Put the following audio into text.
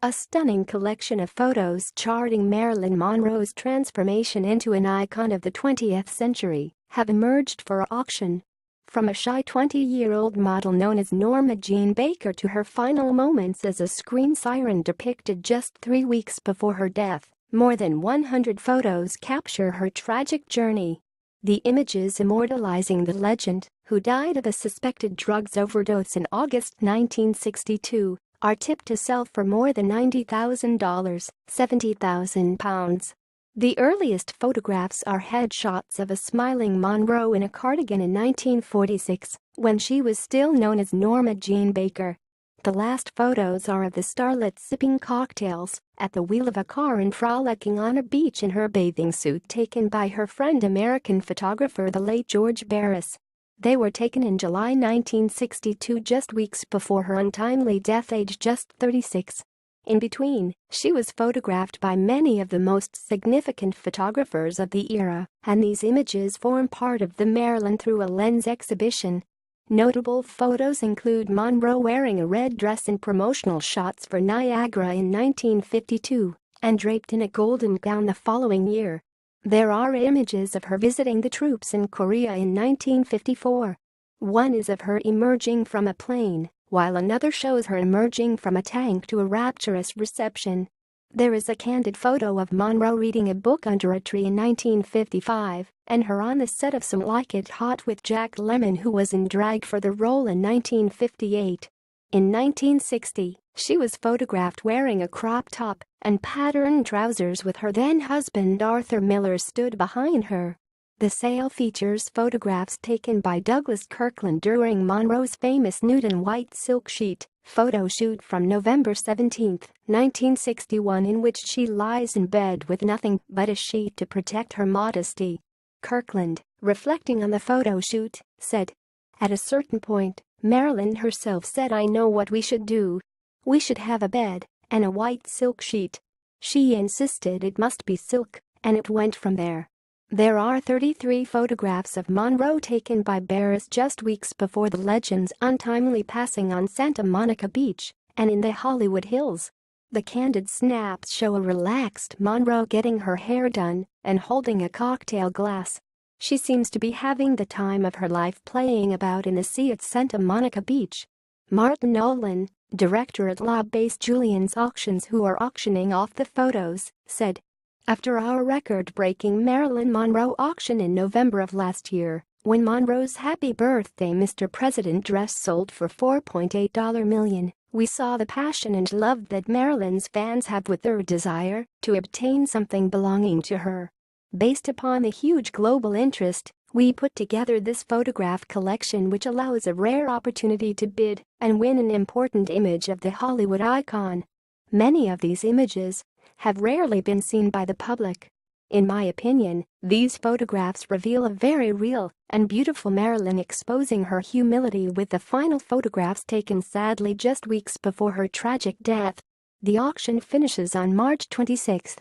A stunning collection of photos charting Marilyn Monroe's transformation into an icon of the 20th century have emerged for auction. From a shy 20-year-old model known as Norma Jean Baker to her final moments as a screen siren depicted just 3 weeks before her death, more than 100 photos capture her tragic journey. The images immortalizing the legend, who died of a suspected drugs overdose in August 1962, are tipped to sell for more than $90,000, £70,000. The earliest photographs are headshots of a smiling Monroe in a cardigan in 1946, when she was still known as Norma Jean Baker. The last photos are of the starlet sipping cocktails at the wheel of a car and frolicking on a beach in her bathing suit, taken by her friend American photographer the late George Barris. They were taken in July 1962, just weeks before her untimely death, aged just 36. In between, she was photographed by many of the most significant photographers of the era, and these images form part of the Marilyn Through a Lens exhibition. Notable photos include Monroe wearing a red dress in promotional shots for Niagara in 1952 and draped in a golden gown the following year. There are images of her visiting the troops in Korea in 1954. One is of her emerging from a plane, while another shows her emerging from a tank to a rapturous reception. There is a candid photo of Monroe reading a book under a tree in 1955, and her on the set of Some Like It Hot with Jack Lemmon, who was in drag for the role in 1958. In 1960, she was photographed wearing a crop top and patterned trousers with her then-husband Arthur Miller stood behind her. The sale features photographs taken by Douglas Kirkland during Monroe's famous nude and white silk sheet photo shoot from November 17, 1961, in which she lies in bed with nothing but a sheet to protect her modesty. Kirkland, reflecting on the photo shoot, said, "At a certain point, Marilyn herself said, 'I know what we should do. We should have a bed and a white silk sheet.' She insisted it must be silk, and it went from there." There are 33 photographs of Monroe taken by Barris just weeks before the legend's untimely passing on Santa Monica Beach and in the Hollywood Hills. The candid snaps show a relaxed Monroe getting her hair done and holding a cocktail glass. She seems to be having the time of her life playing about in the sea at Santa Monica Beach. Martin Nolan, director at law-based Julian's Auctions, who are auctioning off the photos, said, "After our record-breaking Marilyn Monroe auction in November of last year, when Monroe's Happy Birthday Mr. President dress sold for $4.8 million, we saw the passion and love that Marilyn's fans have with their desire to obtain something belonging to her. Based upon the huge global interest, we put together this photograph collection, which allows a rare opportunity to bid and win an important image of the Hollywood icon. Many of these images have rarely been seen by the public. In my opinion, these photographs reveal a very real and beautiful Marilyn, exposing her humility, with the final photographs taken sadly just weeks before her tragic death." The auction finishes on March 26.